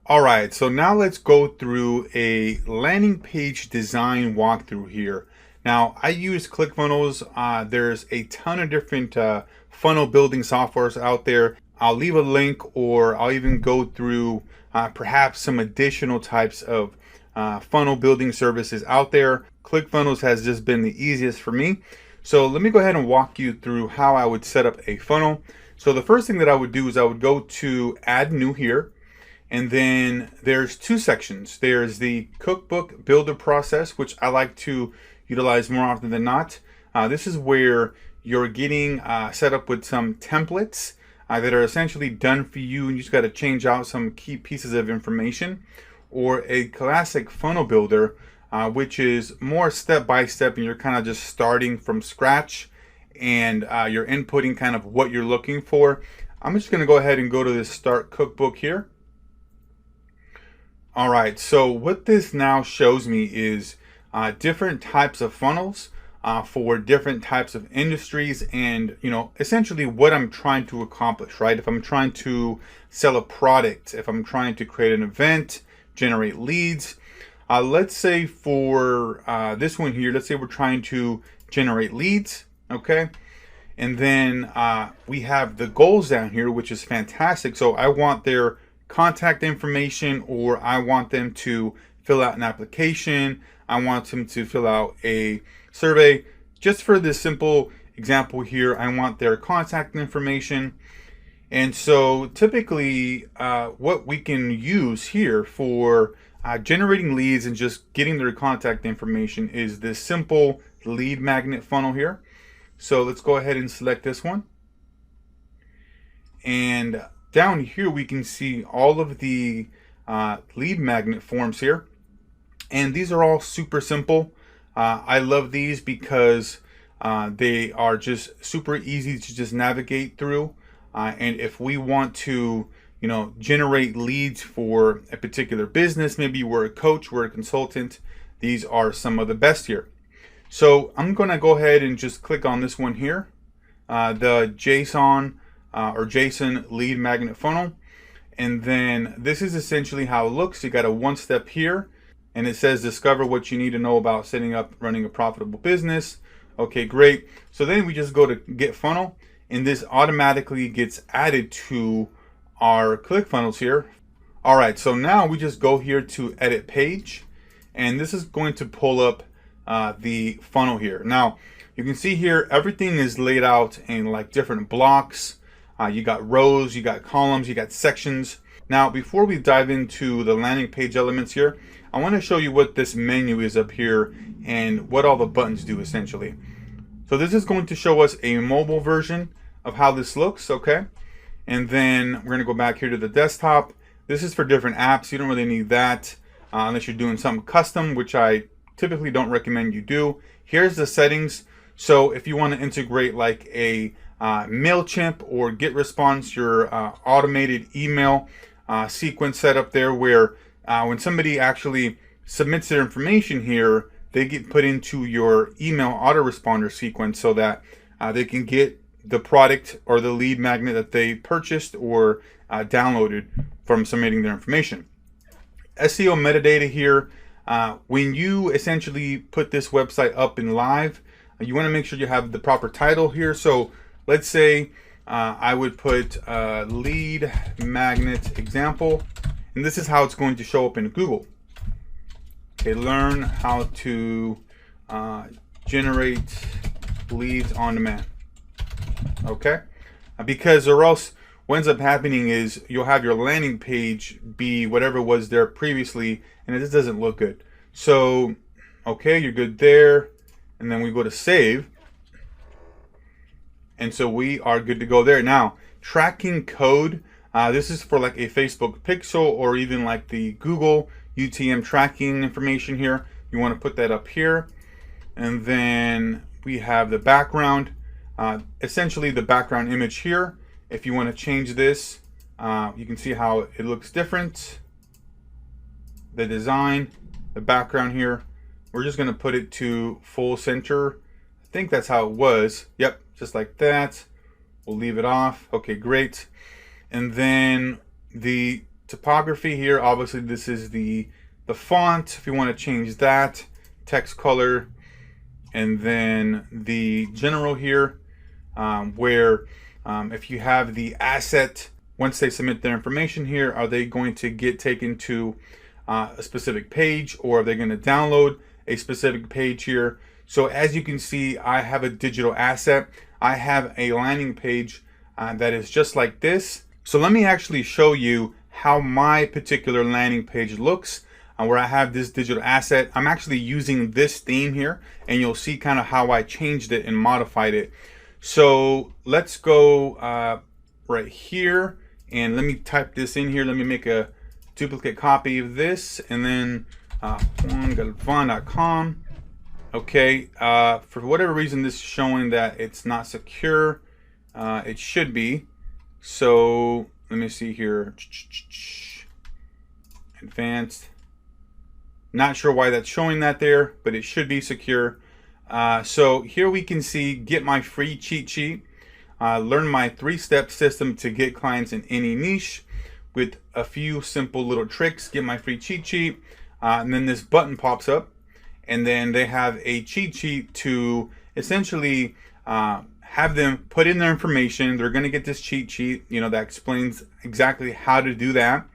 All right, so now let's go through a landing page design walkthrough here. Now, I use ClickFunnels. There's a ton of different funnel building softwares out there. I'll leave a link, or I'll even go through perhaps some additional types of funnel building services out there. ClickFunnels has just been the easiest for me. So let me go ahead and walk you through how I would set up a funnel. So the first thing that I would do is I would go to Add New here. And then there's two sections. There's the cookbook builder process, which I like to utilize more often than not. This is where you're getting set up with some templates that are essentially done for you, and you just got to change out some key pieces of information. Or a classic funnel builder, which is more step by step, and you're kind of just starting from scratch, and you're inputting kind of what you're looking for. I'm just going to go ahead and go to this Start Cookbook here. All right, so what this now shows me is different types of funnels for different types of industries, and essentially what I'm trying to accomplish, right? If I'm trying to sell a product, if I'm trying to create an event, generate leads. Let's say for this one here, let's say we're trying to generate leads, okay? And then we have the goals down here, which is fantastic. So I want their contact information, or I want them to fill out an application. I want them to fill out a survey. Just for this simple example here, I want their contact information. And so typically what we can use here for generating leads and just getting their contact information is this simple lead magnet funnel here. So let's go ahead and select this one. And down here we can see all of the lead magnet forms here, and these are all super simple. I love these because they are just super easy to just navigate through, and if we want to generate leads for a particular business, maybe we're a coach, we're a consultant, these are some of the best here. So I'm gonna go ahead and just click on this one here, the JSON or JSON lead magnet funnel. And then this is essentially how it looks. You got a one step here, and it says discover what you need to know about setting up, running a profitable business. Okay, great. So then we just go to get funnel, and this automatically gets added to our ClickFunnels here. All right, so now we just go here to edit page, and this is going to pull up the funnel here. Now you can see here everything is laid out in like different blocks. You got rows, you got columns, you got sections. Now, before we dive into the landing page elements here, I want to show you what this menu is up here and what all the buttons do essentially. So this is going to show us a mobile version of how this looks, okay? And then we're going to go back here to the desktop. This is for different apps. You don't really need that unless you're doing something custom, which I typically don't recommend you do. Here's the settings. So if you want to integrate like a MailChimp or GetResponse, your automated email sequence set up there, where when somebody actually submits their information here, they get put into your email autoresponder sequence so that they can get the product or the lead magnet that they purchased or downloaded from submitting their information. SEO metadata here, when you essentially put this website up and live, you want to make sure you have the proper title here. So let's say I would put lead magnet example, and this is how it's going to show up in Google. Okay, learn how to generate leads on demand. Okay, because or else what ends up happening is you'll have your landing page be whatever was there previously, and it just doesn't look good. So okay, you're good there, and then we go to save. And so we are good to go there. Now, tracking code, this is for like a Facebook pixel or even like the Google UTM tracking information here. You want to put that up here. And then we have the background, essentially the background image here. If you want to change this, you can see how it looks different. The design, the background here, we're just going to put it to full center. I think that's how it was. Yep. Just like that. We'll leave it off. Okay, great. And then the typography here, obviously this is the font. If you want to change that, text color, and then the general here, where if you have the asset, once they submit their information here, are they going to get taken to a specific page, or are they going to download a specific page here? So as you can see, I have a digital asset. I have a landing page that is just like this. So let me actually show you how my particular landing page looks, where I have this digital asset. I'm actually using this theme here, and you'll see kind of how I changed it and modified it. So let's go right here, and let me type this in here. Let me make a duplicate copy of this, and then juangalvan.com. Okay, for whatever reason, this is showing that it's not secure. It should be. So let me see here. Advanced. Not sure why that's showing that there, but it should be secure. So here we can see, get my free cheat sheet. Learn my 3-step system to get clients in any niche with a few simple little tricks. Get my free cheat sheet. And then this button pops up. And then they have a cheat sheet to essentially have them put in their information. They're going to get this cheat sheet, you know, that explains exactly how to do that.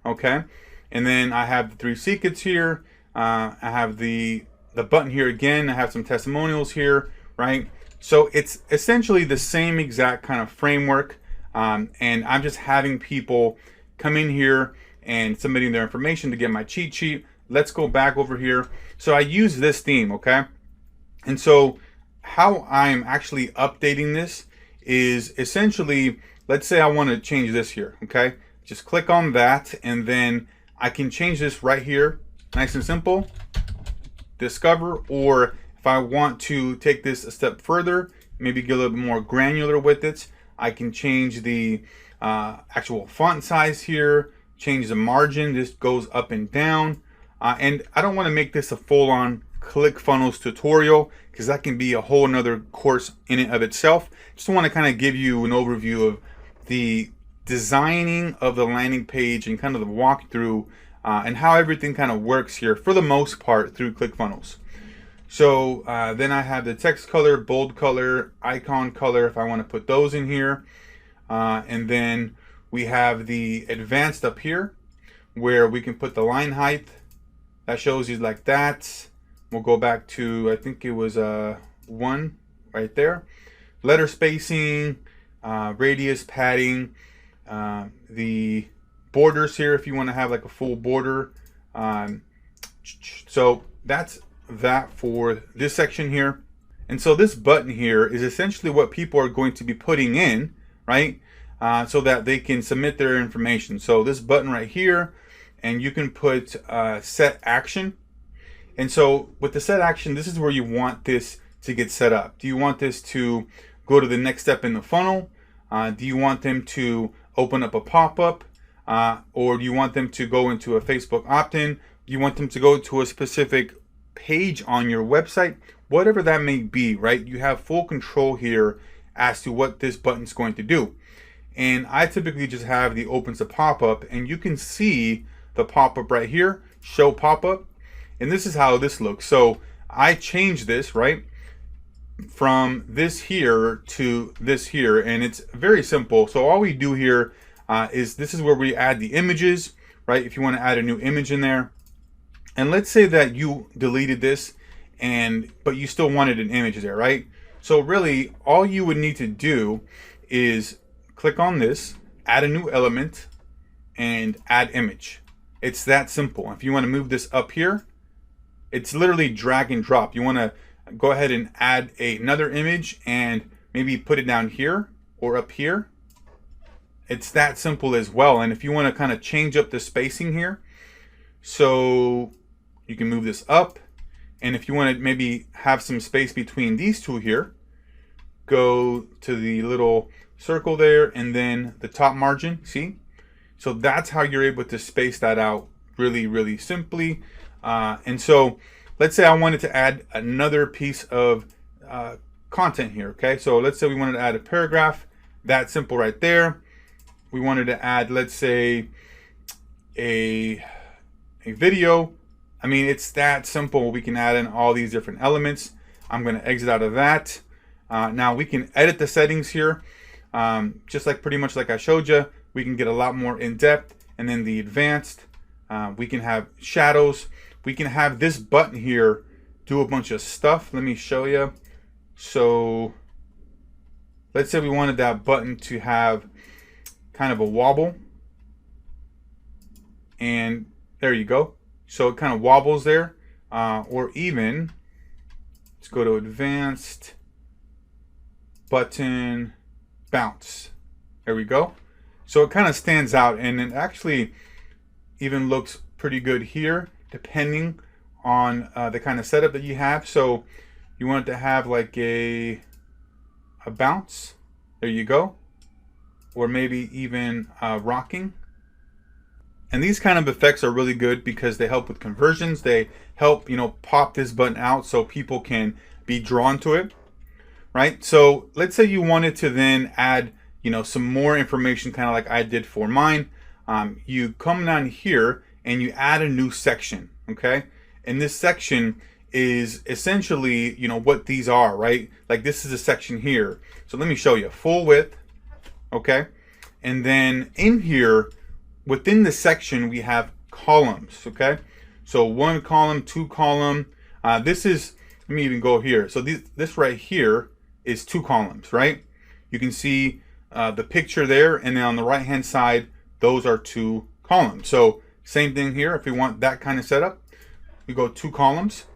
Okay. And then I have the 3 secrets here. I have the button here again. I have some testimonials here, right? So it's essentially the same exact kind of framework. And I'm just having people come in here and submitting their information to get my cheat sheet. Let's go back over here. So I use this theme, okay? And so how I'm actually updating this is essentially, let's say I want to change this here, okay? Just click on that, and then I can change this right here, nice and simple, discover. Or if I want to take this a step further, maybe get a little bit more granular with it, I can change the actual font size here, change the margin. This goes up and down. And I don't want to make this a full-on ClickFunnels tutorial, because that can be a whole nother course in and of itself. Just want to kind of give you an overview of the designing of the landing page and kind of the walkthrough and how everything kind of works here for the most part through ClickFunnels. So then I have the text color, bold color, icon color, if I want to put those in here. And then we have the advanced up here, where we can put the line height. That shows you like that. We'll go back to, I think it was 1 right there. Letter spacing, radius, padding, the borders here if you want to have like a full border. So that's that for this section here. And so this button here is essentially what people are going to be putting in, right? So that they can submit their information. So this button right here, and you can put set action. And so with the set action, this is where you want this to get set up. Do you want this to go to the next step in the funnel? Do you want them to open up a pop-up? Or do you want them to go into a Facebook opt-in? Do you want them to go to a specific page on your website? Whatever that may be, right? You have full control here as to what this button's going to do. And I typically just have the opens to pop-up, and you can see the pop-up right here, show pop-up. And this is how this looks. So I changed this, right, from this here to this here, and it's very simple. So all we do here is this is where we add the images, right? If you want to add a new image in there, and let's say that you deleted this, but you still wanted an image there, right? So really, all you would need to do is click on this, add a new element, and add image. It's that simple. If you want to move this up here, it's literally drag and drop. You want to go ahead and add another image and maybe put it down here or up here. It's that simple as well. And if you want to kind of change up the spacing here, so you can move this up. And if you want to maybe have some space between these two here, go to the little circle there and then the top margin, see? So that's how you're able to space that out really, really simply. And so let's say I wanted to add another piece of content here, okay? So let's say we wanted to add a paragraph, that simple right there. We wanted to add, let's say, a video. I mean, it's that simple. We can add in all these different elements. I'm going to exit out of that. Now we can edit the settings here. Just like pretty much like I showed you, we can get a lot more in depth. And then the advanced, we can have shadows. We can have this button here do a bunch of stuff. Let me show you. So let's say we wanted that button to have kind of a wobble. And there you go. So it kind of wobbles there. Or even, let's go to advanced, button, bounce. There we go. So it kind of stands out, and it actually even looks pretty good here, depending on the kind of setup that you have. So you want it to have like a bounce. There you go. Or maybe even rocking. And these kind of effects are really good because they help with conversions. They help, pop this button out so people can be drawn to it, right? So let's say you wanted to then add, some more information, kind of like I did for mine. You come down here and you add a new section, okay? And this section is essentially, what these are, right? Like this is a section here. So let me show you full width, okay? And then in here, within the section, we have columns, okay? So 1 column, 2 column. This is, let me even go here. So this right here is 2 columns, right? You can see the picture there, and then on the right hand side, those are 2 columns. So same thing here. If we want that kind of setup, we go 2 columns.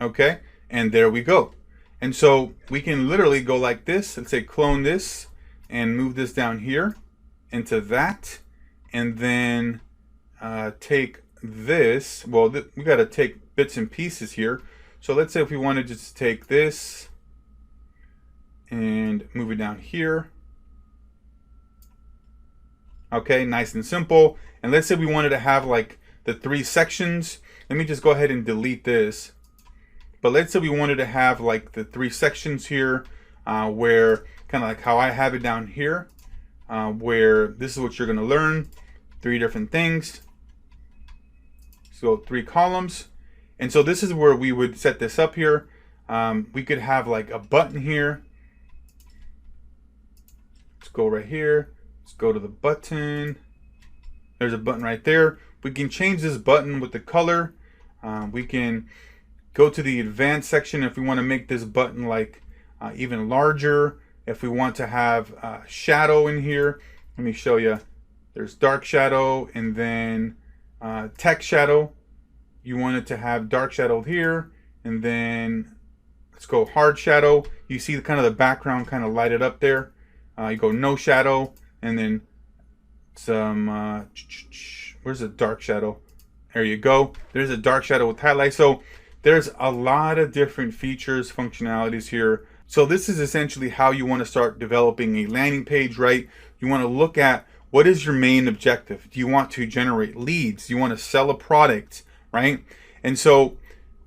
Okay, and there we go. And so we can literally go like this and say clone this and move this down here into that, and then take this. Well, we got to take bits and pieces here. So let's say if we wanted to just take this and move it down here. Okay, nice and simple. And let's say we wanted to have like the 3 sections. Let me just go ahead and delete this. But let's say we wanted to have like the 3 sections here, where kind of like how I have it down here, where this is what you're going to learn, 3 different things. So 3 columns. And so this is where we would set this up here. We could have like a button here. Let's go right here. Let's go to the button. There's a button right there. We can change this button with the color. We can go to the advanced section if we want to make this button like even larger. If we want to have shadow in here, let me show you. There's dark shadow and then text shadow. You want it to have dark shadow here, and then let's go hard shadow. You see the kind of the background kind of lighted up there. You go no shadow, and then some where's the dark shadow? There you go. There's a dark shadow with highlight. So there's a lot of different features, functionalities here. So this is essentially how you want to start developing a landing page, right? You want to look at what is your main objective. Do you want to generate leads? Do you want to sell a product, right? And so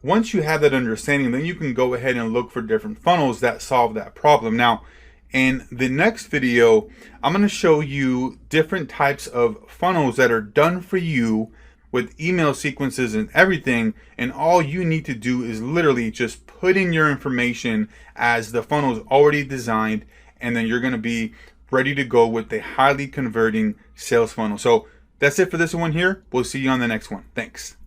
once you have that understanding, then you can go ahead and look for different funnels that solve that problem. Now, in the next video, I'm going to show you different types of funnels that are done for you with email sequences and everything, and all you need to do is literally just put in your information as the funnel is already designed, and then you're going to be ready to go with a highly converting sales funnel. So that's it for this one here. We'll see you on the next one. Thanks.